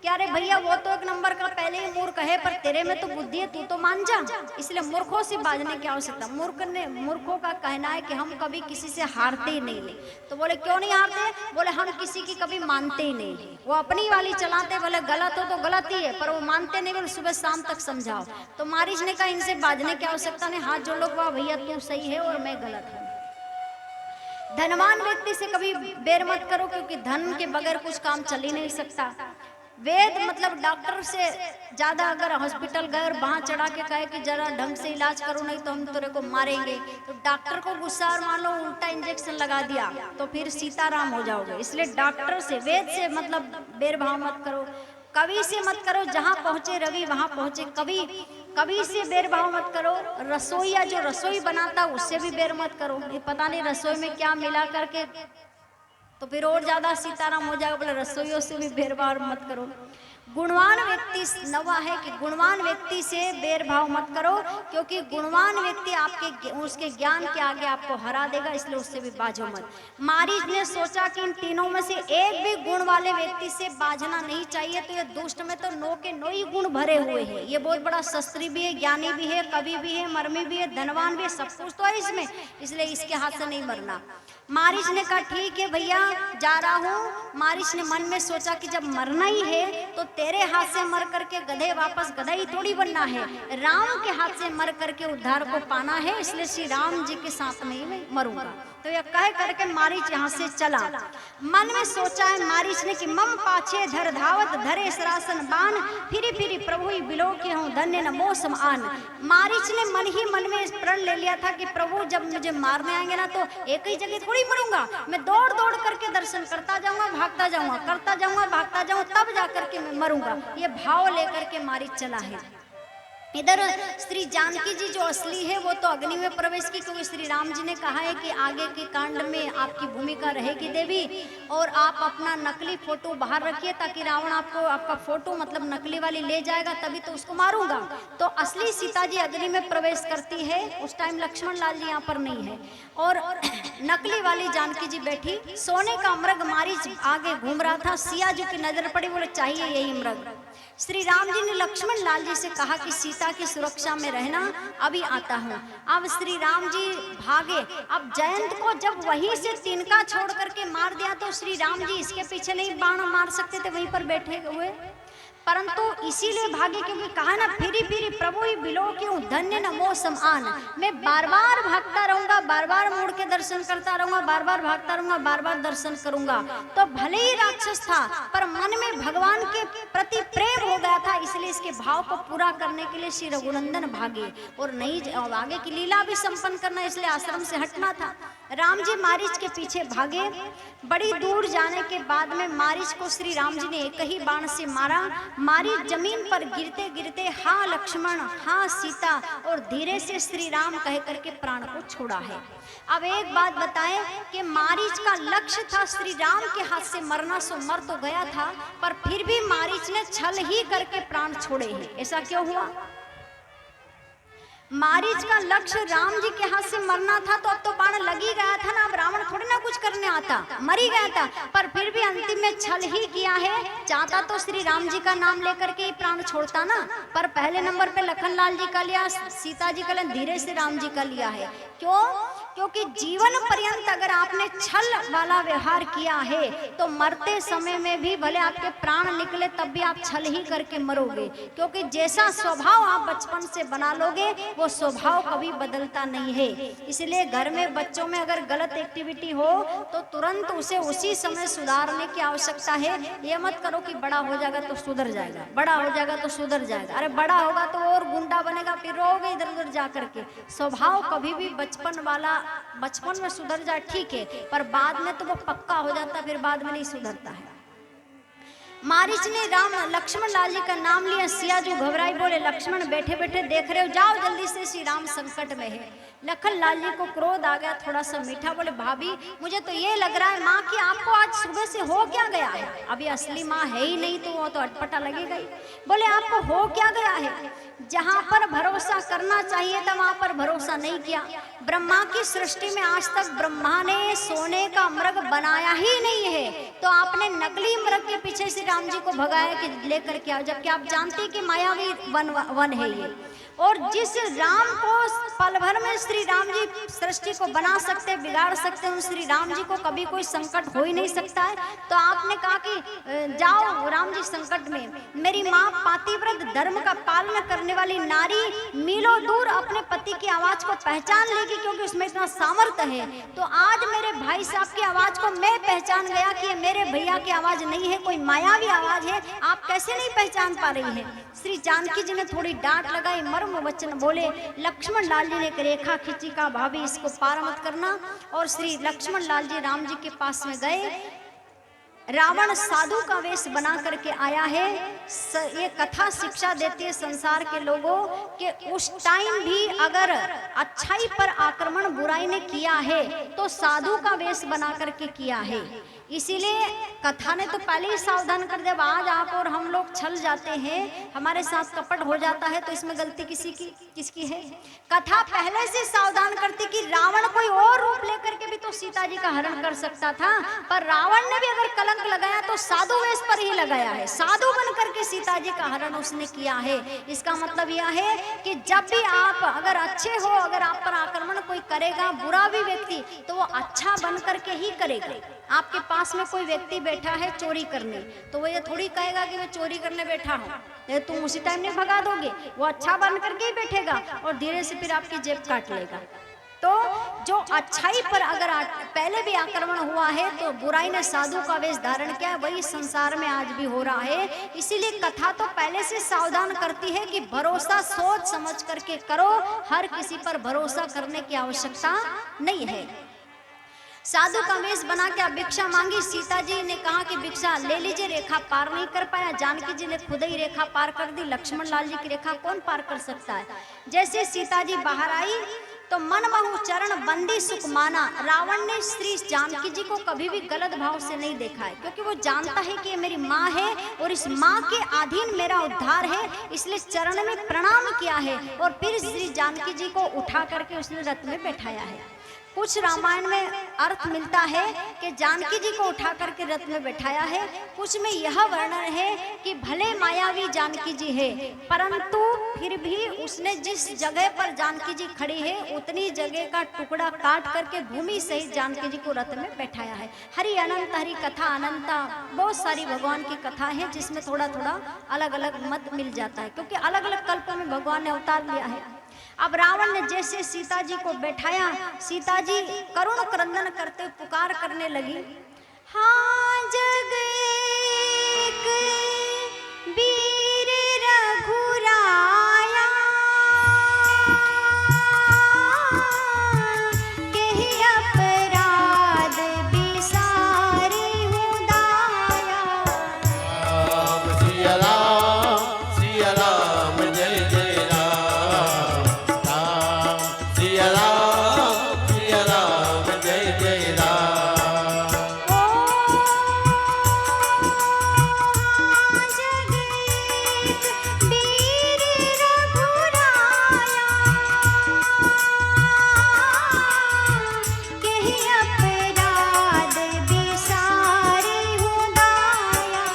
क्या रे भैया वो तो एक नंबर का पहले ही मूर्ख है, पर तेरे में तो बुद्धि है, तू तो मान जा। इसलिए मूर्खों से बाजने की आवश्यकता। मूर्खों का कहना है कि हम कभी किसी से हारते ही नहीं है। तो बोले क्यों नहीं हारते? बोले हम किसी की कभी मानते ही नहीं है। वो अपनी वाली चलाते, बोले गलत हो तो गलत ही है, पर वो मानते नहीं, बोले सुबह शाम तक समझाओ। तो मारीच ने कहा इनसे बाजने की आवश्यकता नहीं, हाथ जोड़ लो, वाह भैया तू सही है और मैं गलत हूँ। धनवान व्यक्ति से कभी बैर मत करो, क्योंकि धन के बगैर कुछ काम चल ही नहीं सकता। वेद मतलब डॉक्टर से ज्यादा अगर हॉस्पिटल गए और वहां चढ़ा के कहे कि जरा ढंग से इलाज करो नहीं तो हम तेरे को मारेंगे, तो डॉक्टर को गुस्सा और मान लो उल्टा इंजेक्शन लगा दिया तो फिर सीताराम हो जाओगे। इसलिए डॉक्टर से, वेद से मतलब बैरभाव मत करो। कवि से मत करो, जहां पहुंचे रवि वहां पहुंचे कवि से बैरभाव मत करो। रसोईया जो रसोई बनाता उससे भी बैर मत करो। ये पता नहीं रसोई में क्या मिला करके तो फिर और ज्यादा सीताराम हो जाएगा। बोले रसोइयों से भी भेदभाव मत करो। गुणवान व्यक्ति नवा है कि गुणवान व्यक्ति से बैर भाव मत करो, क्योंकि गुणवान व्यक्ति आपके उसके ज्ञान के आगे आपको हरा देगा, इसलिए उससे भी बाजो मत। मारीच ने सोचा कि इन तीनों में से एक भी गुण वाले व्यक्ति से बाजना नहीं चाहिए, तो ये दुष्ट में तो नो के नो ही गुण भरे हुए हैं। ये बहुत बड़ा शस्त्री भी है, ज्ञानी भी है, कवि भी है, मर्मी भी है, धनवान भी है, सब कुछ तो है इसमें, इसलिए इसके हाथ से नहीं मरना। मारीच ने कहा ठीक है भैया जा रहा हूँ। मारीच ने मन में सोचा कि जब मरना ही है तो तेरे हाथ से मर करके गधे वापस गधा ही थोड़ी बनना है, राम के हाथ से मर करके उद्धार को पाना है, इसलिए श्री राम जी के साथ में ही मैं मरूंगा। तो यह कह करके मारीच यहाँ से चला। मन में सोचा है मारीच ने कि मम पाछे धर धावत धरे सरासन बान, फिरी फिरी प्रभु ही बिलो के हूँ धन्य न मौसम आन। मारीच ने मन ही मन में प्रण ले लिया था कि प्रभु जब मुझे मारने आएंगे ना तो एक ही जगह थोड़ी मरूंगा, मैं दौड़ दौड़ करके दर्शन करता जाऊंगा, भागता जाऊंगा, करता जाऊंगा, भागता जाऊंगा, तब जाकर के मैं मरूंगा। ये भाव लेकर के मारीच चला है। इधर श्री जानकी जी जो असली है वो तो अग्नि में प्रवेश की, क्योंकि श्री राम जी ने कहा है कि आगे के कांड में आपकी भूमिका रहेगी देवी, और आप अपना नकली फोटो बाहर रखिए ताकि रावण आपका फोटो मतलब नकली वाली ले जाएगा, तभी तो उसको मारूंगा। तो असली सीता जी अग्नि में प्रवेश करती है, उस टाइम लक्ष्मण लाल जी यहाँ पर नहीं है, और नकली वाली जानकी जी बैठी। सोने का मृग मारीच आगे घूम रहा था, सिया जी की नजर पड़ी, बोले चाहिए यही मृग। श्री राम जी ने लक्ष्मण लाल जी से कहा कि सीता की सुरक्षा में रहना, अभी आता हूँ। अब श्री राम जी भागे। अब जयंत को जब वहीं से तिनका छोड़ करके मार दिया तो श्री राम जी इसके पीछे नहीं बाण मार सकते थे, वहीं पर बैठे हुए, परंतु इसीलिए भागे क्योंकि कहा ना फिरी फिरी प्रभु ही बिलो क्यों धन्य न मौसम आन। मैं बार बार भागता रहूंगा, बार बार मुड़ के दर्शन करता रहूंगा, बार बार भागता रहूंगा, बार बार दर्शन करूंगा। तो भले ही राक्षस था पर मन में भगवान के प्रति प्रेम हो गया था, इसलिए इसके भाव को पूरा करने के लिए श्री रघुनंदन भागे, और नहीं आगे की लीला भी संपन्न करना, इसलिए आश्रम से हटना था। राम जी मारीच के पीछे भागे। बड़ी दूर जाने के बाद में मारीच को श्री राम जी ने एक ही बाण से मारा। मारीच जमीन पर गिरते गिरते हाँ लक्ष्मण, हाँ सीता, और धीरे से श्री राम कह करके प्राण को छोड़ा है। अब एक बात बताएं कि मारीच का लक्ष्य था श्री राम के हाथ से मरना, सो मर तो गया था, पर फिर भी मारीच ने छल ही करके प्राण छोड़े हैं। ऐसा क्यों हुआ? मारीच का लक्ष्य राम जी के हाथ से मरना था, तो अब तो बाण लग ही गया था ना, अब रावण थोड़ी ना कुछ करने आता, मर ही गया था, पर फिर भी अंतिम में छल ही किया है। चाहता तो श्री राम जी का नाम लेकर के ही प्राण छोड़ता ना, पर पहले नंबर पे लखन लाल जी का लिया, सीता जी का धीरे से राम जी का लिया है। क्यों? क्योंकि जीवन पर्यंत अगर आपने छल वाला व्यवहार किया है तो मरते समय में भी भले आपके प्राण निकले तब भी आप छल ही करके मरोगे, क्योंकि जैसा स्वभाव आप बचपन से बना लोगे वो स्वभाव कभी बदलता नहीं है। इसलिए घर में बच्चों में अगर गलत एक्टिविटी हो तो तुरंत उसे उसी समय सुधारने की आवश्यकता है। ये मत करो कि बड़ा हो जाएगा तो सुधर जाएगा, बड़ा हो जाएगा तो सुधर जाएगा, अरे बड़ा होगा तो और गुंडा बनेगा, फिर रोगे इधर उधर जा करके। स्वभाव कभी भी बचपन वाला बचपन में सुधर जाए ठीक है, पर बाद में तो वो पक्का हो जाता है, फिर बाद में नहीं सुधरता है। मारीच ने राम लक्ष्मण लाल जी का नाम लिया। सिया जो घबराई, बोले लक्ष्मण बैठे बैठे देख रहे हो, जाओ जल्दी से, श्री राम संकट में है। लखन लाल जी को क्रोध आ गया, थोड़ा सा मीठा, बोले भाभी मुझे तो ये लग रहा है माँ कि आपको आज सुबह से हो क्या गया है। अभी असली माँ है ही नहीं तो वो तो अटपटा लगेगा ही। बोले आपको हो क्या गया है? जहाँ पर भरोसा करना चाहिए था वहां पर भरोसा नहीं किया। ब्रह्मा की सृष्टि में आज तक ब्रह्मा ने सोने का मृग बनाया ही नहीं है, तो आपने नकली मृग के पीछे से राम जी को भगाया कि लेकर के आओ, जबकि आप जानते कि मायावी वन है ये। और जिस राम को पल भर में श्री राम जी सृष्टि को बना सकते, बिगाड़ सकते हैं, श्री राम जी को कभी कोई संकट हो ही नहीं सकता है। तो आपने कहा कि जाओ राम जी संकट में। मेरी माँ पातिव्रत धर्म का पालन करने वाली नारी मीलों दूर अपने पति की आवाज को पहचान लेगी, क्योंकि उसमें इतना सामर्थ्य है। तो आज मेरे भाई साहब की आवाज को मैं पहचान गया कि ये मेरे भैया की आवाज नहीं है, कोई मायावी आवाज है। आप कैसे नहीं पहचान पा रही है? श्री जानकी जी ने थोड़ी डांट लगाई, मर्म वचन बोले। लक्ष्मण लाल जी ने एक रेखा खींची, का भाभी इसको पार मत करना। और श्री लक्ष्मण लाल जी राम जी के पास में गए। रावण साधु का वेश बना करके आया है। ये कथा शिक्षा देती है संसार के लोगों कि उस टाइम भी अगर अच्छाई पर आक्रमण बुराई ने किया है तो साधु का वेश बना करके किया है। इसीलिए कथा ने तो पहले ही सावधान कर दिया। आज आप और हम लोग छल जाते हैं, हमारे साथ कपट हो जाता है, तो इसमें गलती किसकी है? कथा पहले से सावधान करती कि रावण कोई और रूप लेकर के भी तो सीता जी का हरण कर सकता था, पर रावण ने भी अगर कलंक लगाया तो साधु वेश पर ही लगाया है, साधु बन करके सीता जी का हरण उसने किया है। इसका मतलब यह है कि जब भी आप अगर अच्छे हो, अगर आप पर आक्रमण कोई करेगा बुरा भी व्यक्ति, तो वो अच्छा बन करके ही करेगा। आपके पास में कोई व्यक्ति बैठा है चोरी करने, तो वो ये थोड़ी कहेगा कि मैं चोरी करने बैठा हूँ, ये तुम उसी टाइम नहीं भगा दोगे। वो अच्छा बन करके ही बैठेगा और धीरे से फिर आपकी जेब काट लेगा। तो जो अच्छाई पर अगर पहले भी आक्रमण हुआ है तो बुराई ने साधु का वेश धारण किया, वही संसार में आज भी हो रहा है। इसीलिए कथा तो पहले से सावधान करती है कि भरोसा सोच समझ करके करो, हर किसी पर भरोसा करने की आवश्यकता नहीं है। साधु का वेश बना के भिक्षा मांगी, सीता जी ने कहा कि भिक्षा ले लीजिए, रेखा पार नहीं कर पाया। जानकी जी ने खुद ही रेखा पार कर दी, लक्ष्मण लाल जी की रेखा कौन पार कर सकता है। जैसे सीता जी बाहर आई तो मन महु चरण बंदी सुख माना। रावण ने श्री जानकी जी को कभी भी गलत भाव से नहीं देखा है, क्योंकि वो जानता है कि ये मेरी माँ है और इस माँ के अधीन मेरा उद्धार है, इसलिए चरण में प्रणाम किया है और फिर श्री जानकी जी को उठा करके उसने रथ में बैठाया है। कुछ रामायण में अर्थ मिलता है कि जानकी जी को उठा करके रथ में बैठाया है, कुछ में यह वर्णन है कि भले मायावी जानकी जी है, परंतु फिर भी उसने जिस जगह पर जानकी जी खड़ी है उतनी जगह का टुकड़ा काट करके भूमि सहित जानकी जी को रथ में बैठाया है। हरि अनंत हरि कथा अनंता, बहुत सारी भगवान की कथा है जिसमें थोड़ा थोड़ा अलग अलग मत मिल जाता है, क्योंकि अलग अलग कल्पों में भगवान ने अवतार लिया है। अब रावण ने जैसे सीता जी को बैठाया, सीता जी करुण क्रंदन करते पुकार करने लगी, हाँ जग एक वीर रघुराया, केहि अपराध बिसारी हूँ दाया। सिया राम जय जय राम, सिया राम जय जय राम। जग एक वीर रघुराया, केहि अपराध बिसारी हूँ दाया।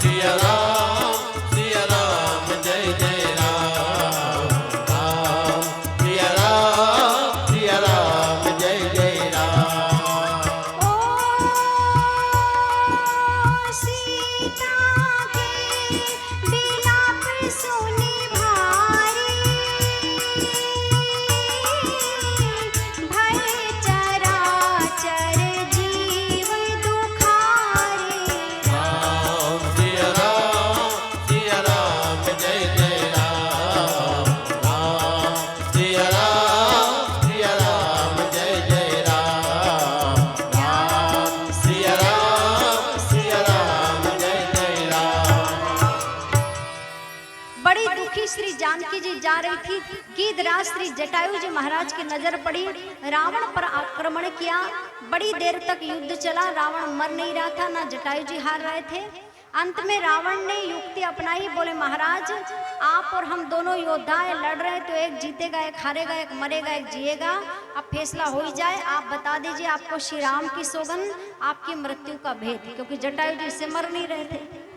सिया राम जय जय राम, सिया राम जय जय राम। सीता के बिलाप सुनि भारी, भय चराचर जीव दुखारी। सिया राम जय जय राम, सिया राम जय जय राम, सिया राम जय जय राम। बड़ी दुखी श्री जानकी जी जा रही थी, गीधराज श्री जटायु जी महाराज की नजर पड़ी, रावण पर आक्रमण किया। बड़ी देर तक युद्ध चला, रावण मर नहीं रहा था, ना जटायु जी हार रहे थे। अंत में रावण ने युक्ति अपनाई, बोले महाराज आप और हम दोनों योद्धा है, लड़ रहे तो एक जीतेगा एक हारेगा, एक मरेगा एक जिएगा, अब फैसला हो ही जाए। आप बता दीजिए आपको श्री राम की सौगंध, आपकी मृत्यु का भेद, क्योंकि जटायु जी से मर नहीं रहे थे।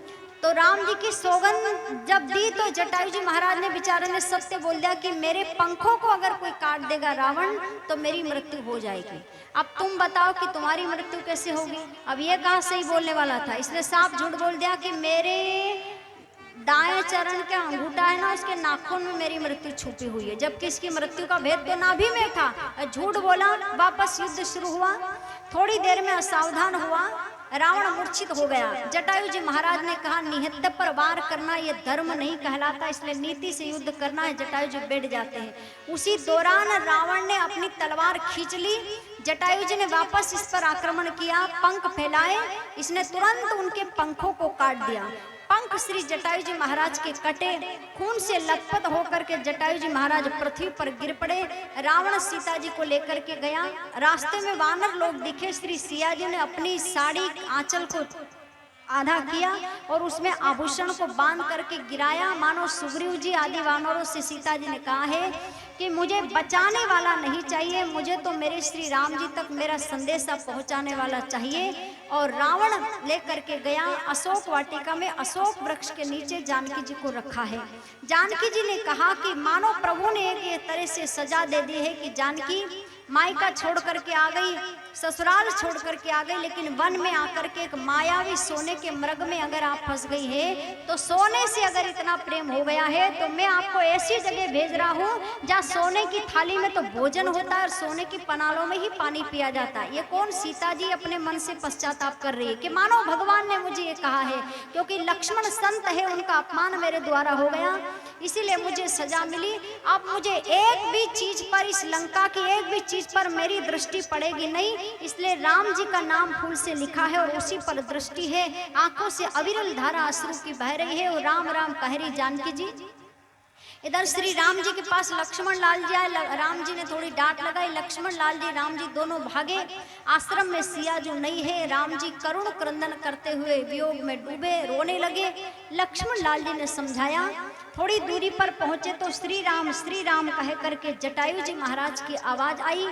तो राम जी की सौगंध जब दी तो जटायु जी महाराज ने बेचारे ने सत्य बोल दिया कि मेरे पंखों को अगर कोई काट देगा रावण तो मेरी मृत्यु हो जाएगी। अब तुम बताओ कि तुम्हारी मृत्यु कैसे होगी। अब ये कहाँ सही बोलने वाला था, इसने साफ झूठ बोल दिया कि मेरे दाएं चरण का अंगूठा है ना, उसके नाखून में मेरी मृत्यु छुपी हुई है, जबकि इसकी मृत्यु का भेद तो नाभि में था। झूठ बोला, वापस युद्ध शुरू हुआ। थोड़ी देर में असावधान हुआ, रावण मूर्छित हो गया। जटायु जी महाराज ने कहा निहत्थे पर वार करना ये धर्म नहीं कहलाता, इसलिए नीति से युद्ध करना है। जटायु जी बैठ जाते हैं। उसी दौरान रावण ने अपनी तलवार खींच ली, जटायु जी ने वापस इस पर आक्रमण किया, पंख फैलाए, इसने तुरंत उनके पंखों को काट दिया। पंख श्री जटायु जी महाराज के कटे, खून से लथपथ होकर के जटायु जी महाराज पृथ्वी पर गिर पड़े। रावण सीता जी को लेकर के गया, रास्ते में वानर लोग दिखे। श्री सिया जी ने अपनी साड़ी आंचल को आधा किया और उसमें आभूषण को बांध करके गिराया, मानो सुग्रीव जी आदि वानरों से सीता जी ने कहा है कि मुझे बचाने वाला नहीं चाहिए, मुझे तो मेरे श्री राम जी तक मेरा संदेशा पहुंचाने वाला चाहिए। और रावण लेकर के गया अशोक वाटिका में, अशोक वृक्ष के नीचे जानकी जी को रखा है। जानकी जी ने कहा कि मानो प्रभु ने एक ये तरह से सजा दे दी है कि जानकी मायका छोड़ करके आ गई, ससुराल छोड़ करके आ गई, लेकिन वन में आकर के एक मायावी सोने के मृग में अगर आप फंस गई है, तो सोने से अगर इतना प्रेम हो गया है तो मैं आपको ऐसी जगह भेज रहा हूँ जहाँ सोने की थाली में तो भोजन होता है और सोने की पनालों में ही पानी पिया जाता है। ये कौन? सीता जी अपने मन से पश्चाताप कर रही है कि मानो भगवान ने मुझे ये कहा है, क्योंकि लक्ष्मण संत है, उनका अपमान मेरे द्वारा हो गया, इसीलिए मुझे सजा मिली। अब मुझे एक भी चीज पर, इस लंका की एक भी चीज पर मेरी दृष्टि पड़ेगी नहीं, इसलिए राम जी का नाम फूल से लिखा है और उसी पर दृष्टि है। आंखों से अविरल धारा अश्रु की बह रही है और राम राम कह रही जानकी जी। इधर श्री राम जी के पास लक्ष्मण लाल जी आए, राम जी ने थोड़ी डांट लगाई, लक्ष्मण लाल जी राम जी दोनों भागे। आश्रम में सिया जो नहीं है, राम जी करुण क्रंदन करते हुए वियोग में डूबे, रोने लगे। लक्ष्मण लाल जी ने समझाया। थोड़ी दूरी पर पहुंचे तो श्री राम कह करके जटायु जी महाराज की आवाज आई।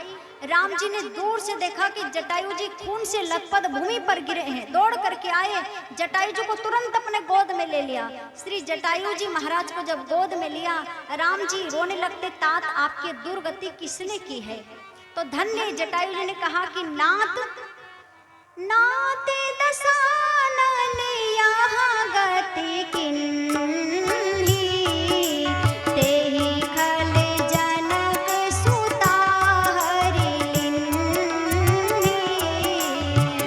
राम जी ने दूर से देखा कि जटायु जी खून से लथपथ भूमि पर गिरे हैं, दौड़ करके आए, जटायु जी को तुरंत अपने गोद में ले लिया। श्री जटायु जी महाराज को जब गोद में लिया, राम जी रोने लगते, तात आपकी दुर्गति किसने की है? तो धन्य जटायु जी ने कहा कि नाते दसानन यहाँ गति किन्ही, तेहि खल जनक सुता हरिलिन्ही।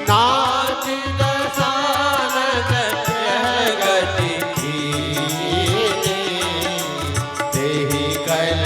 नाथ दसानन यह गति कीन्ही, तेहि कल